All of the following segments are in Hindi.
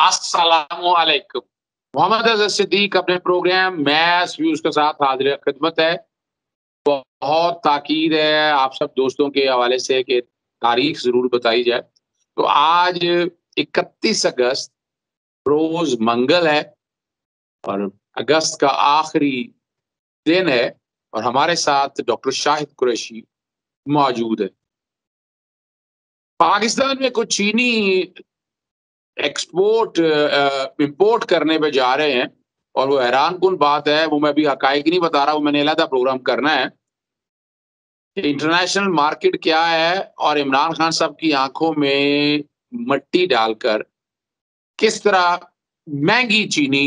अस्सलामु अलैकुम। मोहम्मद अज़हर सिद्दीक अपने प्रोग्राम मैथ्स व्यूज के साथ हाजिर खिदमत है। बहुत ताकीद है आप सब दोस्तों के हवाले से कि तारीख ज़रूर बताई जाए। तो आज 31 अगस्त रोज़ मंगल है और अगस्त का आखिरी दिन है और हमारे साथ डॉक्टर शाहिद कुरैशी मौजूद है। पाकिस्तान में कुछ चीनी एक्सपोर्ट इंपोर्ट करने पे जा रहे हैं और वो हैरानकुन बात है, वो मैं अभी हकाइक नहीं बता रहा हूँ, मैंने अलहदा प्रोग्राम करना है कि इंटरनेशनल मार्केट क्या है और इमरान खान साहब की आंखों में मट्टी डालकर किस तरह महंगी चीनी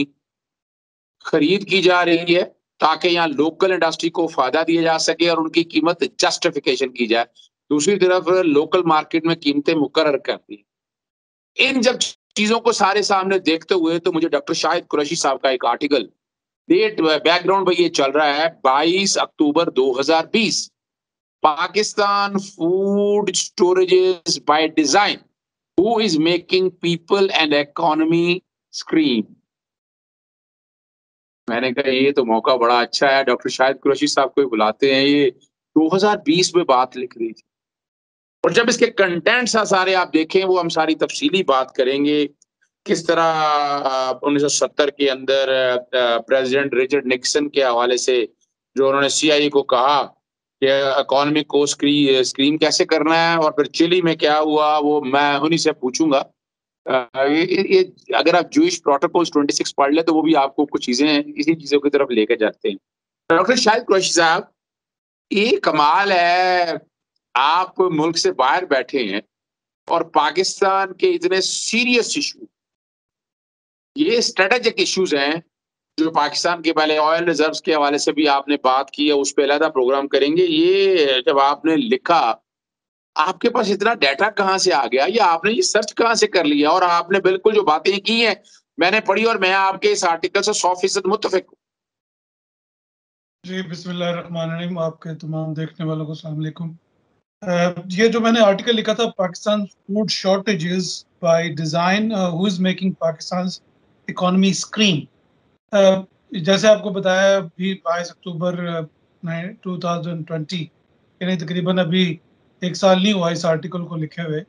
खरीद की जा रही है ताकि यहाँ लोकल इंडस्ट्री को फायदा दिया जा सके और उनकी कीमत जस्टिफिकेशन की जाए। दूसरी तरफ लोकल मार्केट में कीमतें मुकर्रर कर दी। इन जब चीजों को सारे सामने देखते हुए तो मुझे डॉक्टर शाहिद कुरैशी साहब का एक आर्टिकल, डेट बैकग्राउंड में ये चल रहा है 22 अक्टूबर 2020, Pakistan food storages by design, who is making people and economy scream. मैंने कहा ये तो मौका बड़ा अच्छा है, डॉक्टर शाहिद कुरैशी साहब को बुलाते हैं, ये 2020 में बात लिख रही थी। और जब इसके कंटेंट्स सारे आप देखें वो हम सारी तफसीली बात करेंगे। किस तरह 1970 के अंदर प्रेसिडेंट रिचर्ड निक्सन के हवाले से जो उन्होंने सीआईए को कहा कि इकोनॉमी को स्क्रीम कैसे करना है, और फिर चिली में क्या हुआ वो मैं उन्हीं से पूछूंगा। ये अगर आप जूइश प्रोटोकॉल्स 26 पढ़ ले तो वो भी आपको कुछ चीजें इसी चीजों की तरफ लेकर जाते हैं। डॉक्टर शाहिद कुरैशी साहब, ये कमाल है, आप मुल्क से बाहर बैठे हैं और पाकिस्तान के इतने सीरियस इशू, ये स्ट्रेटेजिक इश्यूज हैं जो पाकिस्तान के, पहले ऑयल रिजर्व्स के हवाले से भी आपने बात की है, उस पे अलहदा प्रोग्राम करेंगे। ये जब आपने लिखा, आपके पास इतना डाटा कहाँ से आ गया, या आपने ये सर्च कहाँ से कर लिया, और आपने बिल्कुल जो बातें की हैं मैंने पढ़ी और मैं आपके इस आर्टिकल से 100% मुत्तफिक हूँ। जी बिस्मिल्लाहिर्रहमानिर्रहीम। आपके तमाम देखने वालों को अस्सलाम वालेकुम। ये जो मैंने आर्टिकल लिखा था, Pakistan food shortages by design, who is making Pakistan economy scream. जैसे आपको बताया अभी 22 अक्टूबर 2020, यानी तकरीबन अभी एक साल नहीं हुआ इस आर्टिकल को लिखे हुए।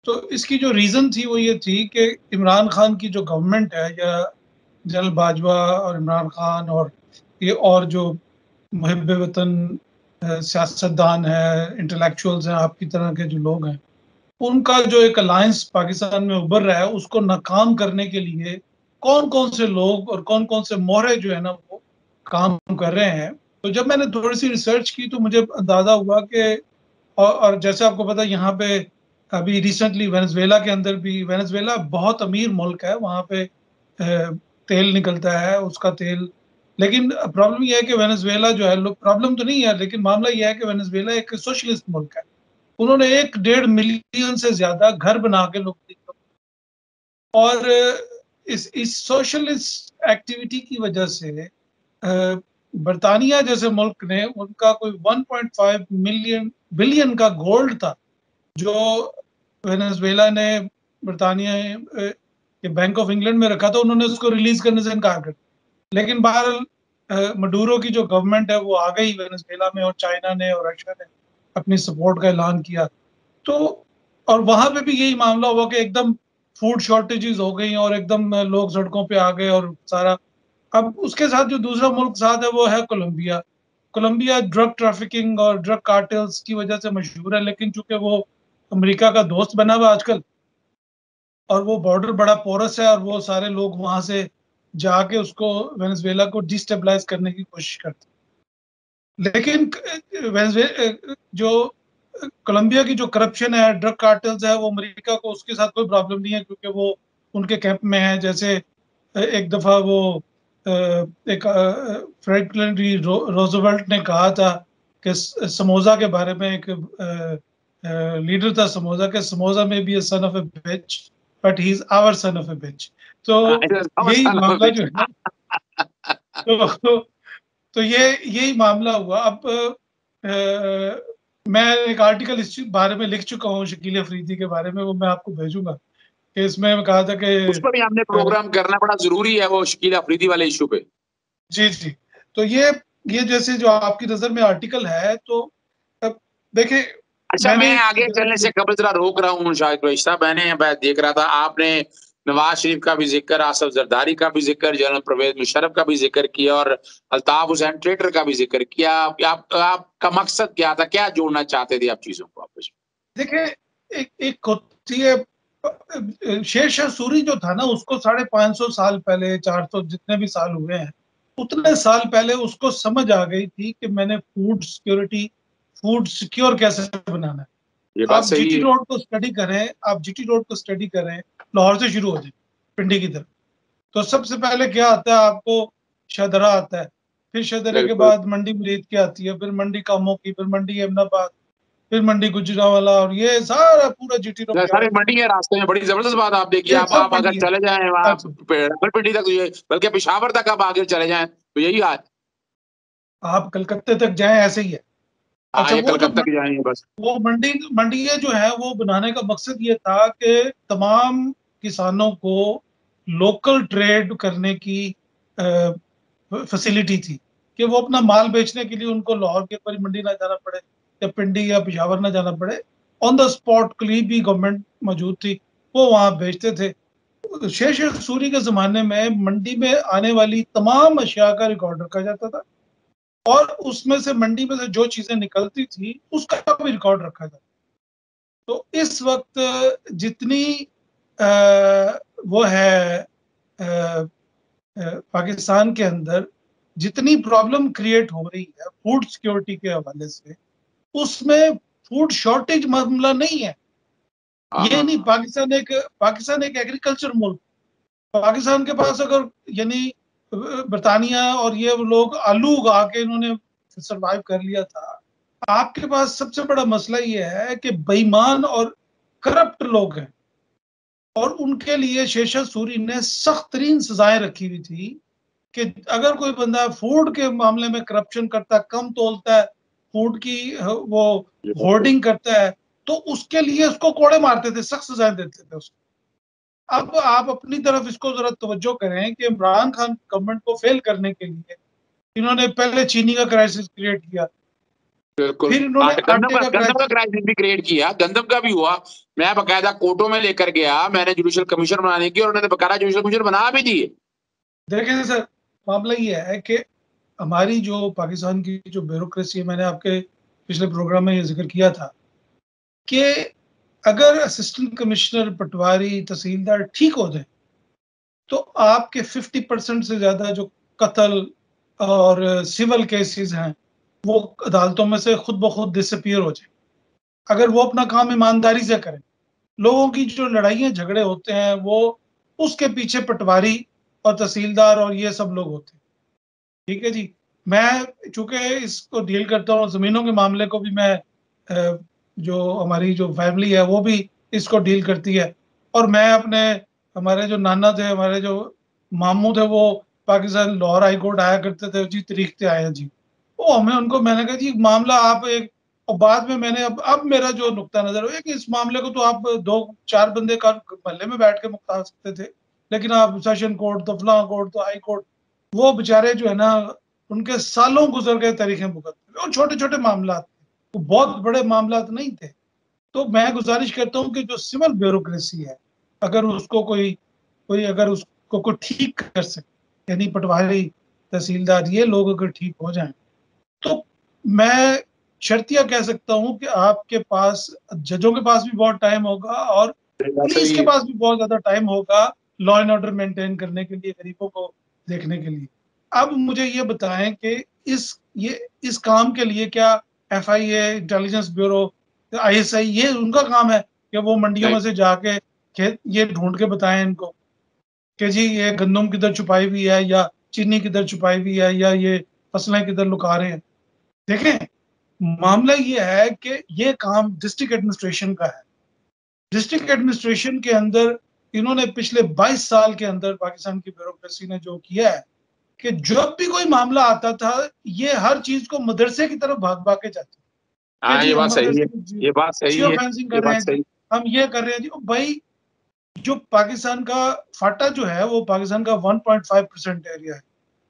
तो इसकी जो रीज़न थी वो ये थी कि इमरान खान की जो गवर्नमेंट है, या जनरल बाजवा और इमरान खान और ये और जो मुहिब वतन सियासतदान है, इंटेलेक्चुअल्स हैं, आपकी तरह के जो लोग हैं, उनका जो एक अलायंस पाकिस्तान में उभर रहा है, उसको नाकाम करने के लिए कौन कौन से लोग और कौन कौन से मोहरे जो है ना वो काम कर रहे हैं। तो जब मैंने थोड़ी सी रिसर्च की तो मुझे अंदाजा हुआ कि और जैसे आपको पता है, यहाँ पे अभी रिसेंटली वेनेजुएला के अंदर भी, वेनेजुएला बहुत अमीर मुल्क है, वहाँ पे तेल निकलता है, उसका तेल। लेकिन प्रॉब्लम यह है कि वेनेजुएला जो है, प्रॉब्लम तो नहीं है, लेकिन मामला यह है कि वेनेजुएला एक सोशलिस्ट मुल्क है। उन्होंने 1.5 मिलियन से ज्यादा घर बना के लोग, और इस सोशलिस्ट एक्टिविटी की वजह से बरतानिया जैसे मुल्क ने, उनका कोई 1.5 बिलियन का गोल्ड था जो वेनेजुएला ने बरतानिया के बैंक ऑफ इंग्लैंड में रखा था, उन्होंने उसको रिलीज करने से इनकार कर दिया। लेकिन बहरहाल मडूरो की जो गवर्नमेंट है वो आ गई वेनेजुएला में, और चाइना ने और रशिया ने अपनी सपोर्ट का ऐलान किया। तो और वहां पे भी यही मामला हुआ कि एकदम फूड शॉर्टेजेस हो गई और एकदम लोग सड़कों पे आ गए और सारा। अब उसके साथ जो दूसरा मुल्क साथ है वो है कोलंबिया। कोलंबिया ड्रग ट्रैफिकिंग और ड्रग कार्टेल्स की वजह से मशहूर है, लेकिन चूंकि वो अमेरिका का दोस्त बना हुआ आजकल, और वो बॉर्डर बड़ा पोरस है, और वो सारे लोग वहां से जाके उसको, वेनेजुएला को डिस्टेबलाइज करने की कोशिश करते हैं। लेकिन जो कोलंबिया की जो करप्शन है, ड्रग कार्टेल्स है, वो अमेरिका को उसके साथ कोई प्रॉब्लम नहीं है, क्योंकि वो उनके कैंप में है। जैसे एक दफा वो एक फ्रैंकलिन डी रोजवेल्ट ने कहा था कि समोसा के बारे में, एक लीडर था समोसा के, समोसा में be a son of a bitch but he is our son of a bitch. तो यही मामला जो है ना, तो, तो ये यही मामला हुआ। अब मैं एक आर्टिकल इस बारे में लिख चुका हूँ, शकील अफरीदी के बारे में, वो मैं आपको भेजूंगा। कि इसमें कहा था कि उस पर भी हमने प्रोग्राम करना बड़ा ज़रूरी है, वो शकील अफरीदी वाले इश्यू पे। जी, जी। तो ये जैसे जो आपकी नज़र में आर्टिकल है, तो अब देखिए अच्छा, मैंने मैं एक आगे जगह चलने से पे कबल ज़रा रोक रहा हूँ शाहिद कुरैशी साहब, मैं देख रहा था आपने नवाज़ शरीफ का भी ज़िक्र, आसिफ ज़रदारी का भी ज़िक्र, जनरल परवेज़ मुशर्रफ का भी ज़िक्र किया और अल्ताफ़ हुसैन ट्रेटर का भी ज़िक्र किया। आपका मकसद क्या था? क्या जोड़ना चाहते थे आप चीज़ों को आपस में? देखिए एक एक होती है शेर शाह सूरी जो था ना, उसको 550 साल पहले, 400 जितने भी साल हुए हैं, उतने साल पहले उसको समझ आ गई थी कि मैंने फूड सिक्योर कैसे बनाना है। ये बात आप सही जीटी है। रोड को स्टडी करें, लाहौर से शुरू हो जाए, पिंडी की तरफ। तो सबसे पहले क्या आता है आपको? शदरा आता है, फिर शदरे के बिल्कुल। बाद मंडी मुरीद की आती है, फिर मंडी कामों की, फिर मंडी अहमदाबाद, फिर मंडी गुजरांवाला, और ये सारा पूरा जीटी रोड सारी गया। मंडी है रास्ते में, बड़ी ज़बरदस्त बात आप देखिए, ये सब आप अगर मंडी है। चले जाएँ वहाँ अच्छा, रावलपिंडी तक, ये बल्कि पेशावर तक आप आगे चले जाएँ, तो यही हाल। आप कलकत्ते तक जाएँ, ऐसे ही है। हाँ, अच्छा, ये कलकत्ता की जाएँगे बस। वो मंडियाँ जो है वो बनाने का मकसद ये था कि तमाम किसानों को लोकल ट्रेड करने की फैसिलिटी थी, कि वो अपना माल बेचने के लिए उनको लाहौर के बड़ी मंडी ना जाना पड़े, या पिंडी या पेशावर ना जाना पड़े। ऑन द स्पॉट के लिए भी गवर्नमेंट मौजूद थी, वो वहाँ बेचते थे। शेर शाह सूरी के ज़माने में मंडी में आने वाली तमाम अशिया का रिकॉर्ड रखा जाता था, और उसमें से मंडी में से जो चीज़ें निकलती थी, उसका भी रिकॉर्ड रखा जाता। तो इस वक़्त जितनी वो है पाकिस्तान के अंदर जितनी प्रॉब्लम क्रिएट हो रही है फूड सिक्योरिटी के हवाले से, उसमें फूड शॉर्टेज मामला नहीं है। ये नहीं, हाँ, पाकिस्तान एक एग्रीकल्चर मुल्क। पाकिस्तान के पास अगर यानी बरतानिया और ये लोग आलू उगा के इन्होंने सरवाइव कर लिया था। आपके पास सबसे बड़ा मसला ये है कि बेईमान और करप्ट लोग हैं, और उनके लिए शेर शाह सूरी ने सख्त तरीन सजाएं रखी हुई थी कि अगर कोई बंदा फूड के मामले में करप्शन करता है, कम तोलता है, फूड की वो ये बात सही। होर्डिंग करता है, तो उसके लिए उसको कोड़े मारते थे, सख्त सजाएं देते थे उसको। अब आप अपनी तरफ इसको जरा तवज्जो करें कि इमरान खान गवर्नमेंट को फेल करने के लिए इन्होंने पहले चीनी का क्राइसिस क्रिएट किया, बिल्कुल। फिर इन्होंने आटे का गंदम का क्राइसिस। क्राइसिस भी क्रिएट किया, गंदम का भी हुआ। मैं बाकायदा कोर्टों में लेकर गया, मैंने जुडिशल कमीशन बनाने की, और उन्होंने बाकायदा जुडिशल कमीशन बना भी दिए। देखें सर, मामला ये है कि हमारी जो पाकिस्तान की जो ब्यूरोक्रेसी है, मैंने आपके पिछले प्रोग्राम में ये जिक्र किया था कि अगर असिस्टेंट कमिश्नर, पटवारी, तहसीलदार ठीक हो जाए, तो आपके 50% से ज़्यादा जो कत्ल और सिविल केसेस हैं, वो अदालतों में से खुद ब खुद डिसअपीयर हो जाए, अगर वो अपना काम ईमानदारी से करें। लोगों की जो लड़ाइयाँ झगड़े होते हैं, वो उसके पीछे पटवारी और तहसीलदार और ये सब लोग होते हैं। ठीक है जी। मैं चूँकि इसको डील करता हूँ, ज़मीनों के मामले को भी मैं जो हमारी जो फैमिली है वो भी इसको डील करती है, और मैं अपने हमारे जो नाना थे, हमारे जो मामू थे, वो पाकिस्तान लाहौर हाई कोर्ट आया करते थे जी, तरीक से आए हैं जी। वो हमें उनको मैंने कहा जी मामला आप एक, और बाद में मैंने अब मेरा जो नुक्ता नज़र है कि इस मामले को तो आप 2-4 बंदे का महल्ले में बैठ के मुकता सकते थे, लेकिन आप सेशन कोर्ट तो फलां कोर्ट तो हाई कोर्ट, वो बेचारे जो है ना, उनके सालों गुजर गए तारीखें भुगतते हुए, और छोटे-छोटे मामलात थे, वो बहुत बड़े मामलात नहीं थे। तो मैं गुज़ारिश करता हूँ कि जो सिविल ब्यूरोक्रेसी है, अगर उसको कोई कोई अगर उसको कोई ठीक कर सके, यानी पटवारी, तहसीलदार, ये लोग अगर ठीक हो जाएँ, तो मैं शर्तिया कह सकता हूँ कि आपके पास जजों के पास भी बहुत टाइम होगा, और ये बात पुलिस सही के है। पास भी बहुत ज़्यादा टाइम होगा लॉ एंड ऑर्डर मेंटेन करने के लिए, गरीबों को देखने के लिए। अब मुझे ये बताएँ कि इस काम के लिए क्या एफआईए, इंटेलिजेंस ब्यूरो, आईएसआई, ये उनका काम है कि वो मंडियों नहीं, में से जाके खेत ये ढूँढ के बताएँ इनको कि जी ये गंदम किधर छुपाई हुई है, या चीनी किधर छुपाई हुई है, या ये फसलें किधर लुका रहे हैं। देखें, मामला ये है कि ये काम डिस्ट्रिक्ट एडमिनिस्ट्रेशन का है। डिस्ट्रिक्ट एडमिनिस्ट्रेशन के अंदर इन्होंने पिछले 22 साल के अंदर पाकिस्तान की ब्यूरोक्रेसी ने जो किया है कि जब भी कोई मामला आता था, ये हर चीज़ को मदरसे की तरफ भाग-भाग के जाती कि हाँ, जी ये हम बात सही है। मदरसे में जी ये बात सही जियो है। फेंसिंग ये कर रहे बात हैं जी, सही। हम ये कर रहे हैं जी। भाई जो पाकिस्तान का फाटा जो है वो पाकिस्तान का 1.5% एरिया है।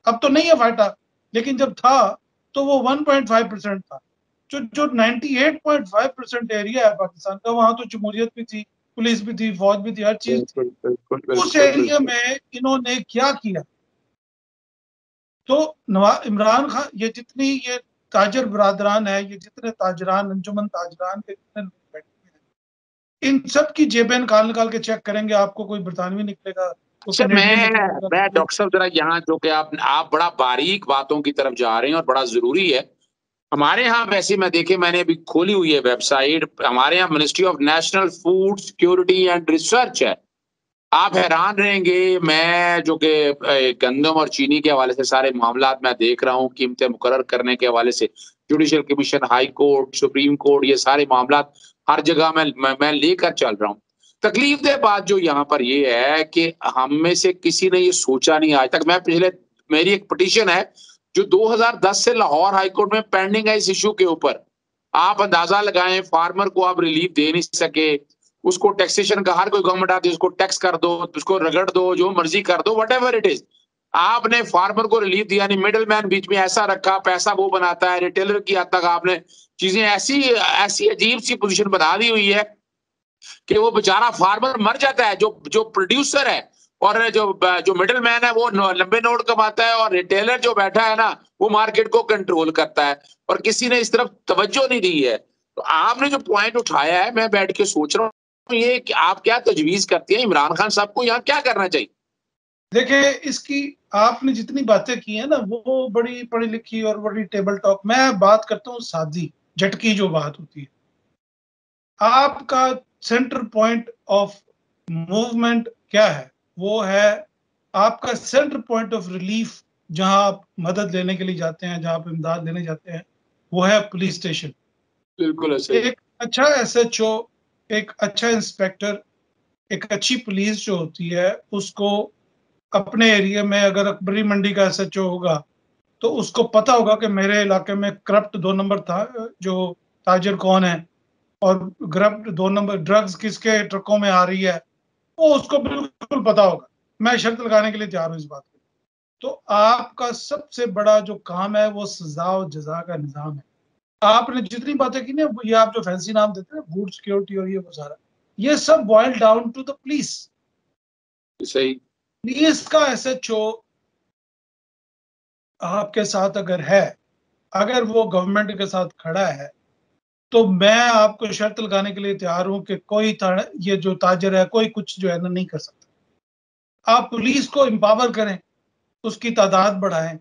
अब तो नहीं है फाटा, लेकिन जब था तो वो 1.5% था। जो जो 98.5% एरिया है पाकिस्तान का, वहां तो जमहूरियत भी थी, पुलिस भी थी, फौज भी थी, हर चीज थी। बिल्कुल बिल्कुल उस बिल्कुल एरिया बिल्कुल। में इन्होंने क्या किया? तो नवाज इमरान खान, ये जितनी ये ताजर बरादरान है, ये जितने ताजरान, अंजुमन ताजरान के जितने लोग बैठे हैं, इन सब की जेबें निकाल निकाल के चेक करेंगे, आपको कोई बरतानवी निकलेगा, कोई अच्छा, कनेडियन निकलेगा, मैं कोई। डॉक्टर साहब जरा यहाँ जो कि आप बड़ा बारीक बातों की तरफ जा रहे हैं और बड़ा जरूरी है। हमारे यहाँ वैसे मैं देखे, मैंने अभी खोली हुई है वेबसाइट, हमारे यहाँ ministry of national food security and research है। आप हैरान रहेंगे, मैं जो कि गंदम और चीनी के हवाले से सारे मामला मैं देख रहा हूँ, कीमतें मुकर्रर करने के हवाले से judicial commission, high court, supreme court, ये सारे मामला हर जगह मैं लेकर चल रहा हूँ। तकलीफ दे बात जो यहाँ पर ये है कि हम में से किसी ने ये सोचा नहीं आज तक। मैं पिछले मेरी एक पिटीशन है जो 2010 से लाहौर हाई कोर्ट में पेंडिंग है इस इशू के ऊपर। आप अंदाजा लगाएं, फार्मर को आप रिलीफ दे नहीं सके, उसको टैक्सेशन का हर कोई गवर्नमेंट आती है, उसको टैक्स कर दो, उसको रगड़ दो, जो मर्जी कर दो, वट एवर इट इज। आपने फार्मर को रिलीफ दिया नहीं, मिडल मैन बीच में ऐसा रखा, पैसा वो बनाता है, रिटेलर की हद तक आपने चीजें ऐसी ऐसी अजीब सी पोजीशन बना दी हुई है कि वो बेचारा फार्मर मर जाता है, जो जो प्रोड्यूसर है, और जो जो मिडिल मैन है वो लंबे नोट कमाता है, और रिटेलर जो बैठा है ना वो मार्केट को कंट्रोल करता है, और किसी ने इस तरफ तवज्जो नहीं दी है। तो आपने जो पॉइंट उठाया है, मैं बैठ के सोच रहा हूँ ये कि आप क्या तजवीज करती हैं, इमरान खान साहब को यहाँ क्या करना चाहिए? देखिए, इसकी आपने जितनी बातें की है ना, वो बड़ी पढ़ी लिखी और बड़ी टेबल टॉक। मैं बात करता हूँ सादी झटकी जो बात होती है। आपका सेंटर पॉइंट ऑफ मूवमेंट क्या है? वो है आपका सेंटर पॉइंट ऑफ रिलीफ, जहां आप मदद लेने के लिए जाते हैं, जहां आप इमदाद लेने जाते हैं, वो है पुलिस स्टेशन। बिल्कुल ऐसे ही। एक अच्छा एसएचओ, एक अच्छा इंस्पेक्टर, एक अच्छी पुलिस जो होती है, उसको अपने एरिया में, अगर अकबरी मंडी का एसएचओ होगा तो उसको पता होगा कि मेरे इलाके में करप्ट 2 नंबर था, जो ताजिर कौन है, और करप्ट 2 नंबर ड्रग्स किसके ट्रकों में आ रही है, वो उसको बिल्कुल पता होगा। मैं शर्त लगाने के लिए तैयार हूँ इस बात को। तो आपका सबसे बड़ा जो काम है वो सजा और जजा का निजाम है। आपने जितनी बातें की ना, ये आप जो फैंसी नाम देते हैं, फूड सिक्योरिटी और ये वो सारा, ये सब boil down to the police. सही। पुलिस का एसएचओ आपके साथ अगर है, अगर वो गवर्नमेंट के साथ खड़ा है, तो मैं आपको शर्त लगाने के लिए तैयार हूं कि कोई ये जो ताजर है, कोई कुछ जो है ना नहीं कर सकता। आप पुलिस को एम्पावर करें, उसकी तादाद बढ़ाएं,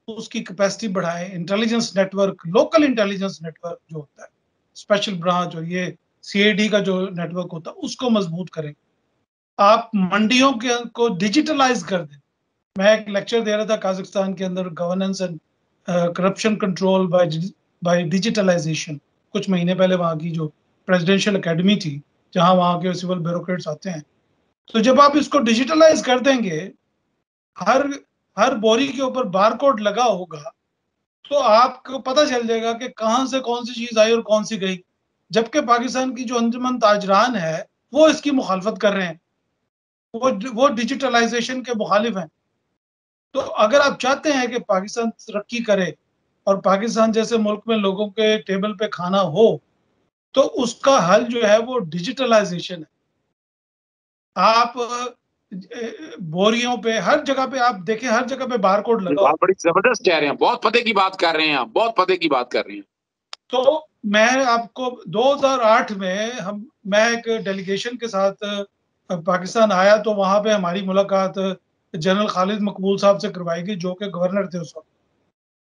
उसकी कैपेसिटी बढ़ाएं, intelligence network, local intelligence network जो होता है, स्पेशल ब्रांच और ये सीआईडी का जो नेटवर्क होता है, उसको मजबूत करें। आप मंडियों के को डिजिटलाइज कर दें। मैं एक लेक्चर दे रहा था काजाकिस्तान के अंदर, governance and corruption control by digitalization, कुछ महीने पहले। वहाँ की जो प्रेसिडेंशियल एकेडमी थी, जहाँ वहाँ के सिविल ब्यूरोक्रेट्स आते हैं, तो जब आप इसको डिजिटलाइज कर देंगे, हर हर बोरी के ऊपर बारकोड लगा होगा, तो आपको पता चल जाएगा कि कहाँ से कौन सी चीज आई और कौन सी गई। जबकि पाकिस्तान की जो अंजुमन ताजरान है, वो इसकी मुखालफत कर रहे हैं, वो डिजिटलाइजेशन के मुखालिफ हैं। तो अगर आप चाहते हैं कि पाकिस्तान तरक्की करे और पाकिस्तान जैसे मुल्क में लोगों के टेबल पे खाना हो, तो उसका हल जो है वो डिजिटलाइजेशन है। आप बोरियों पे, हर जगह पे आप देखें, हर जगह पे बारकोड लगा आप हो। बड़ी जबरदस्त कह रहे हैं, बहुत पते की बात कर रहे हैं, आप बहुत पते की बात कर रहे हैं। तो मैं आपको 2008 में मैं एक डेलीगेशन के साथ पाकिस्तान आया, तो वहां पे हमारी मुलाकात जनरल खालिद मकबूल साहब से करवाई गई, जो कि गवर्नर थे उस वक्त।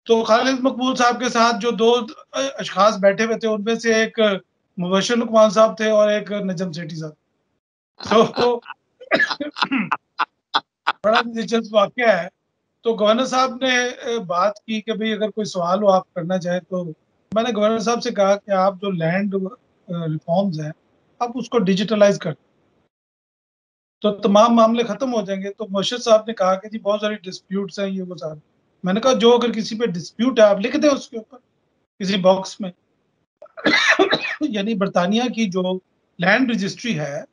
तो खालिद मकबूल साहब के साथ जो दो अशखास बैठे हुए थे, उनमें से एक मुबशर लुकमान साहब थे और एक नजम सेठी साहब। तो बड़ा दिलचस्प वाकया है। तो गवर्नर साहब ने बात की कि भाई अगर कोई सवाल हो आप करना चाहें, तो मैंने गवर्नर साहब से कहा कि आप जो लैंड रिफॉर्म्स हैं, आप उसको डिजिटलाइज कर, तो तमाम मामले खत्म हो जाएंगे। तो मुर्शिद साहब ने कहा कि जी बहुत सारी डिस्प्यूट्स हैं, ये वो सारे। मैंने कहा जो अगर किसी पे डिस्प्यूट है, आप लिख दें उसके ऊपर किसी बॉक्स में। यानी बरतानिया की जो लैंड रजिस्ट्री है,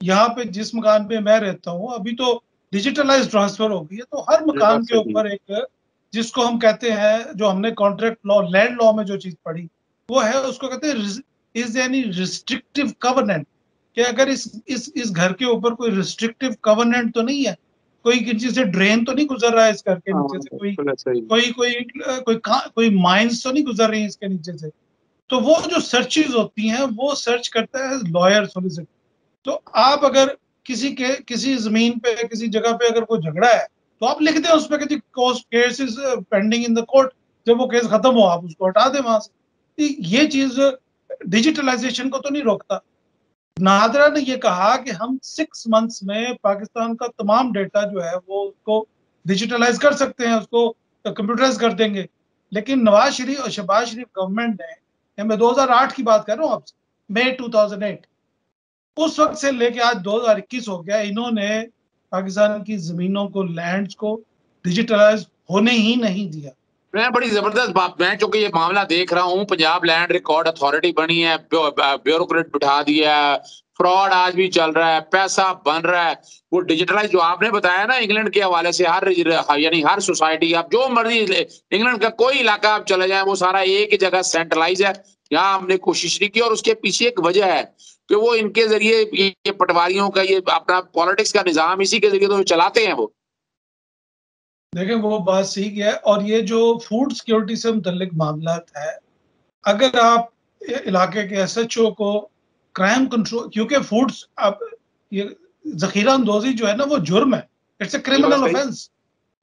यहाँ पे जिस मकान पे मैं रहता हूँ अभी तो डिजिटलाइज ट्रांसफर हो गई है, तो हर ये बात मकान के सही है। ऊपर एक, जिसको हम कहते हैं, जो हमने कॉन्ट्रैक्ट लॉ, लैंड लॉ में जो चीज पढ़ी वो है, उसको कहते हैं इज एनी रिस्ट्रिक्टिव कवर्नेंट, कि अगर इस घर के ऊपर कोई रिस्ट्रिक्टिव कवर्नेंट तो नहीं है, कोई नीचे से ड्रेन तो नहीं गुजर रहा है इस घर के हाँ, नीचे से, कोई बिल्कुल ऐसा ही। कोई कोई कोई माइंस तो नहीं गुजर रही है इसके नीचे से। तो वो जो सर्चेज होती हैं वो सर्च करता है लॉयर, सोलिसिटर। तो आप अगर किसी जमीन पे, किसी जगह पे अगर कोई झगड़ा है, तो आप लिख दें उस पर कि case is pending in the court. जब वो केस खत्म हो आप उसको हटा दें वहां से। ये चीज डिजिटलाइजेशन को तो नहीं रोकता। नादरा ने ये कहा कि हम 6 मंथ्स में पाकिस्तान का तमाम डेटा जो है वो उसको डिजिटलाइज कर सकते हैं, उसको कंप्यूटराइज कर देंगे। लेकिन नवाज शरीफ और शहबाज शरीफ गवर्नमेंट ने, मैं 2008 की बात कर रहा हूँ आपसे, मई 2008, उस वक्त से लेके आज 2021 हो गया, इन्होंने पाकिस्तान की जमीनों को, लैंड्स को डिजिटलाइज होने ही नहीं दिया। मैं बड़ी जबरदस्त बात, मैं चूंकि ये मामला देख रहा हूँ, पंजाब लैंड रिकॉर्ड अथॉरिटी बनी है, ब्यूरोक्रेट बिठा दिया है, फ्रॉड आज भी चल रहा है, पैसा बन रहा है। वो डिजिटलाइज जो आपने बताया ना इंग्लैंड के हवाले से, यानी हर सोसाइटी, आप जो मर्जी इंग्लैंड का कोई इलाका आप चले जाएं, वो सारा एक ही जगह सेंट्रलाइज है। यहाँ हमने कोशिश नहीं की, और उसके पीछे एक वजह है कि वो इनके जरिए ये पटवारियों का, ये अपना पॉलिटिक्स का निजाम इसी के जरिए तो चलाते हैं वो। देखें, वो बात सही है। और ये जो फूड सिक्योरिटी से मुतल्लिक मामला है, अगर आप इलाके के एसएचओ को क्राइम कंट्रोल, क्योंकि फूड्स, आप ये जखीरा अंदोजी जो है ना वो जुर्म है, इट्स ए ये बात क्रिमिनल सही। ऑफेंस।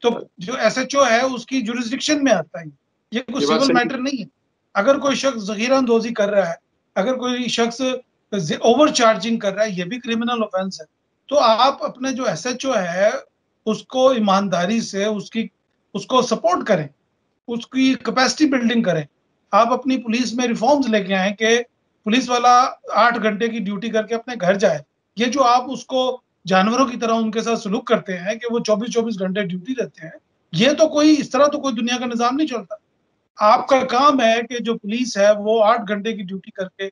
तो जो एसएचओ है उसकी जुरिस्डिक्शन में आता है, ये कोई ये बात सिविल सही। मैटर नहीं है। अगर कोई शख्स जखीरा अंदोजी कर रहा है, अगर कोई शख्स ओवर चार्जिंग कर रहा है, ये भी क्रिमिनल ऑफेंस है। तो आप अपने जो एसएचओ है उसको ईमानदारी से उसको सपोर्ट करें, उसकी कैपेसिटी बिल्डिंग करें। आप अपनी पुलिस में रिफॉर्म्स लेके आए कि पुलिस वाला 8 घंटे की ड्यूटी करके अपने घर जाए। ये जो आप उसको जानवरों की तरह उनके साथ सलूक करते हैं कि वो 24-24 घंटे ड्यूटी देते हैं, ये तो कोई, इस तरह तो कोई दुनिया का निजाम नहीं चलता। आपका काम है कि जो पुलिस है वो 8 घंटे की ड्यूटी करके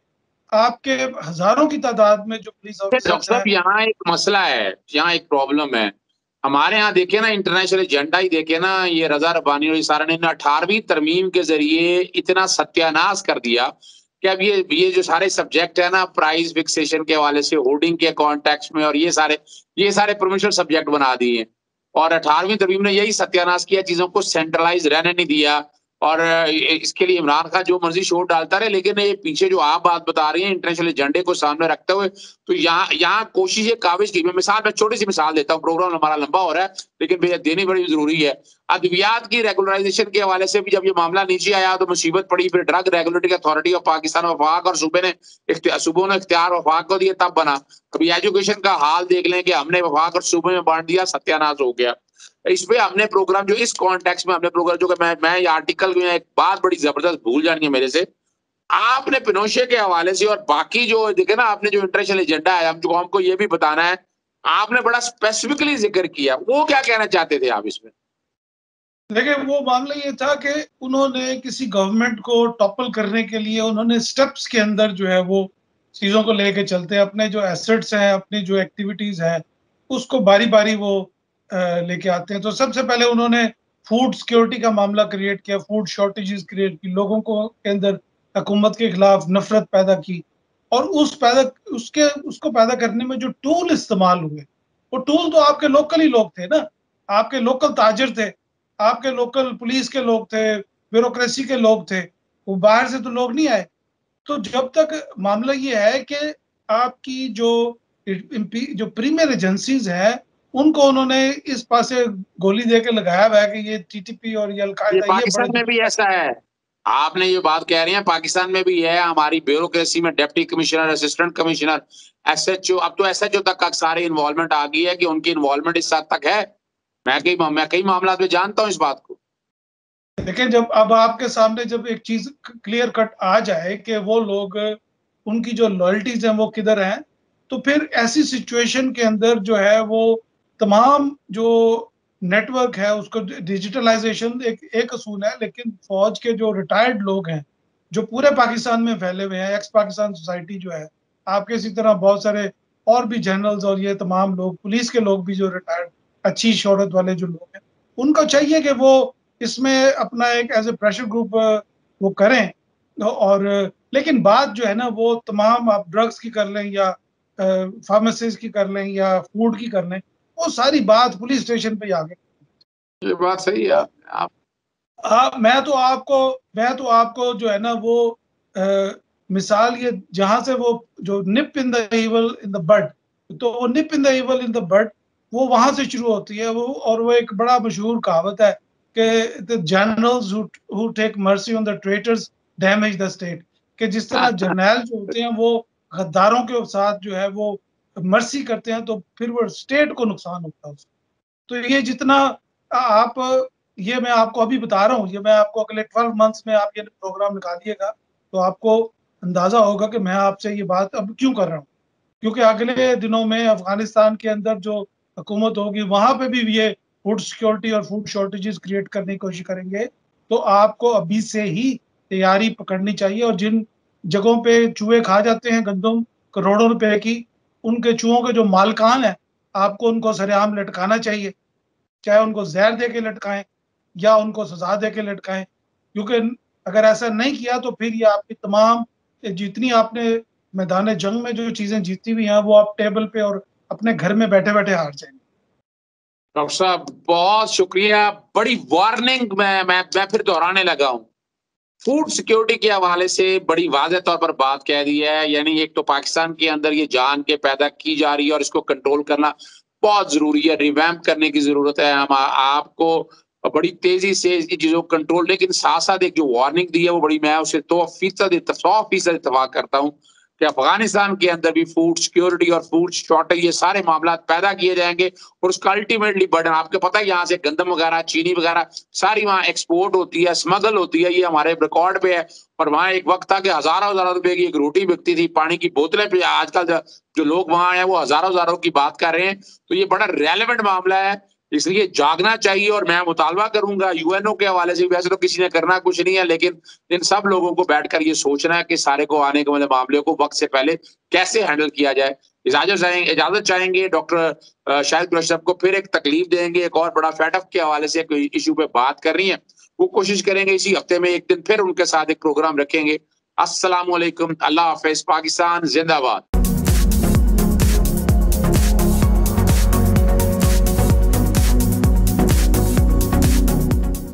आपके हजारों की तादाद में जो पुलिस डॉक्टर ऑफिसर्स साहब, हैं। यहाँ एक मसला है, यहाँ एक प्रॉब्लम है। हमारे यहाँ देखिए ना, इंटरनेशनल एजेंडा ही देखिए ना, ये रजा रब्बानी और ये सारा ने 18वीं तरमीम के जरिए इतना सत्यानाश कर दिया कि अब ये जो सारे सब्जेक्ट है ना, प्राइस फिक्सेशन के हवाले से, होर्डिंग के कॉन्टेक्स्ट में, और ये सारे प्रोविंशियल सब्जेक्ट बना दिए। और 18वीं तरमीम ने यही सत्यानाश किया, चीजों को सेंट्रलाइज रहने नहीं दिया। और इसके लिए इमरान खान जो मर्जी शोर डालता रहे, लेकिन ये पीछे जो आप बात बता रही हैं इंटरनेशनल एजेंडे को सामने रखते हुए, तो यहाँ यहाँ कोशिश ये काबिज की। मैं छोटी सी मिसाल देता हूँ, प्रोग्राम हमारा लंबा हो रहा है, लेकिन भैया देनी बड़ी जरूरी है। अद्वियात की रेगुलराइजेशन के हवाले से भी जब ये मामला नीचे आया तो मुसीबत पड़ी। फिर drug regulatory authority of Pakistan, वफाक और सूबों ने इख्तियार वफाक को दिया, तब बना। अभी एजुकेशन का हाल देख लें कि हमने वफाक और सूबे में बांट दिया, सत्यानाश हो गया। इस पे हमने प्रोग्राम, जो इस कॉन्टेक्स्ट में हमने प्रोग्राम, जो कि मैं ये आर्टिकल में एक बात बड़ी जबरदस्त भूल जानी है मेरे से। आपने पिनोशे के हवाले से और बाकी जो देखे ना, आपने जो इंटरनेशनल एजेंडा है, हमको ये भी बताना है, आपने बड़ा स्पेसिफिकली जिक्र किया, वो क्या कहना चाहते थे आप इसमें? देखिए, वो मामला ये था कि उन्होंने किसी गवर्नमेंट को टॉपल करने के लिए उन्होंने स्टेप्स के अंदर जो है वो चीज़ों को लेके चलते हैं, अपने जो एसेट्स हैं, अपनी जो एक्टिविटीज़ है, उसको बारी बारी वो लेके आते हैं। तो सबसे पहले उन्होंने फूड सिक्योरिटी का मामला क्रिएट किया, फूड शॉर्टेजेस क्रिएट की, लोगों को के अंदर हुकूमत के खिलाफ नफरत पैदा की। और उसको पैदा करने में जो टूल इस्तेमाल हुए, वो टूल तो आपके लोकल ही लोग थे ना, आपके लोकल ताजिर थे, आपके लोकल पुलिस के लोग थे, ब्यूरोक्रेसी के लोग थे, वो बाहर से तो लोग नहीं आए। तो जब तक मामला ये है कि आपकी जो प्रीमियर एजेंसीज हैं, उनको उन्होंने इस पासे गोली दे के लगाया हुआ है कि ये टीटीपी और ये ये अलकायदा ये बड़े पाकिस्तान में भी दुश्मन ऐसा है? आपने ये बात कह रही हैं, पाकिस्तान में भी है। हमारी ब्यूरोक्रेसी में deputy commissioner, assistant commissioner, SHO, अब तो एसएचओ तक का सारी इन्वॉल्वमेंट आ गई है कि उनकी इन्वॉल्वमेंट इस हद तक है। मैं कई मामला में जानता हूँ इस बात को। हैं। लेकिन जब अब आपके सामने जब एक चीज क्लियर कट आ जाए कि वो लोग, उनकी जो लॉयल्टीज हैं वो किधर हैं, तो फिर ऐसी सिचुएशन के अंदर जो है वो तमाम जो नेटवर्क है उसको डिजिटलाइजेशन एक असूल है। लेकिन फौज के जो रिटायर्ड लोग हैं, जो पूरे पाकिस्तान में फैले हुए हैं, एक्स पाकिस्तान सोसाइटी जो है, आपके इसी तरह बहुत सारे और भी जनरल्स और ये तमाम लोग, पुलिस के लोग भी जो रिटायर्ड अच्छी शोहरत वाले जो लोग हैं, उनको चाहिए कि वो इसमें अपना एक एज ए प्रेशर ग्रुप वो करें। और लेकिन बात जो है ना वो तमाम आप ड्रग्स की कर लें या फार्मेसीज की कर लें या फूड की कर लें, वो सारी बात पुलिस स्टेशन पे आगे। ये बात सही है। आप मैं तो आपको जो है ना वो मिसाल ये जहां से वो जो nip in the evil in the bud, तो वो nip in the evil in the bud वो वहां से शुरू होती है। वो और वो एक बड़ा मशहूर कहावत है कि the generals who take mercy on the traitors damage the state, कि जिस तरह जर्नैल जो होते हैं वो गद्दारों के साथ जो है वो मर्सी करते हैं तो फिर वो स्टेट को नुकसान होता है उससे। तो ये जितना आप ये मैं आपको अभी बता रहा हूँ, ये मैं आपको अगले 12 मंथ्स में आप ये प्रोग्राम निकालिएगा तो आपको अंदाजा होगा कि मैं आपसे ये बात अब क्यों कर रहा हूँ। क्योंकि अगले दिनों में अफगानिस्तान के अंदर जो हुकूमत होगी वहां पे भी ये फूड सिक्योरिटी और फूड शॉर्टेजेस क्रिएट करने की कोशिश करेंगे। तो आपको अभी से ही तैयारी पकड़नी चाहिए। और जिन जगहों पे चूहे खा जाते हैं गंदम करोड़ों रुपए की, उनके चूहों के जो मालकान है आपको उनको सरेआम लटकाना चाहिए, चाहे उनको जहर दे के लटकाएं या उनको सजा दे के लटकाएं। क्योंकि अगर ऐसा नहीं किया तो फिर ये आपकी तमाम जितनी आपने मैदान जंग में जो चीजें जीती हुई हैं वो आप टेबल पे और अपने घर में बैठे बैठे हार जाएंगे। डॉक्टर साहब बहुत शुक्रिया। बड़ी वार्निंग मैं फिर दोहराने लगा हूँ। फूड सिक्योरिटी के हवाले से बड़ी वाज़ेह तौर पर बात कह दी है। यानी एक तो पाकिस्तान के अंदर ये जान के पैदा की जा रही है और इसको कंट्रोल करना बहुत ज़रूरी है, रिवैम्प करने की ज़रूरत है। हम आपको बड़ी तेज़ी से इन चीज़ों को कंट्रोल, लेकिन साथ-साथ एक जो वार्निंग दी है वो बड़ी, मैं उसे तो 100% इत्तेफ़ाक करता हूँ कि अफ़गानिस्तान के अंदर भी फूड सिक्योरिटी और फूड शॉर्टेज ये सारे मामलात पैदा किए जाएँगे और उसका अल्टीमेटली बर्डन आपको पता है, यहाँ से गंदम वगैरह, चीनी वगैरह सारी वहाँ एक्सपोर्ट होती है, स्मगल होती है, ये हमारे रिकॉर्ड पे है। और वहाँ एक वक़्त था कि हज़ारों-हज़ारों रुपए की एक रोटी बिकती थी, पानी की बोतलें पे आजकल जो लोग वहाँ आए हैं वो हज़ारों-हज़ारों की बात कर रहे हैं। तो ये बड़ा रेलेवेंट मामला है, इसलिए जागना चाहिए। और मैं मुतालबा करूँगा यूएनओ के हवाले से, वैसे तो किसी ने करना कुछ नहीं है, लेकिन इन सब लोगों को बैठकर ये सोचना है कि सारे को आने वाले मामले को वक़्त से पहले कैसे हैंडल किया जाए। इजाज़त चाहेंगे डॉक्टर शाहिद कुरैशी साहब को फिर एक तकलीफ देंगे, एक और बड़ा फेडअप के हवाले से कोई इश्यू पे बात कर रही हैं। वो कोशिश करेंगे इसी हफ्ते में एक दिन फिर उनके साथ एक प्रोग्राम रखेंगे। अस्सलामु अलैकुम, अल्लाह हाफ़िज़, पाकिस्तान ज़िंदाबाद।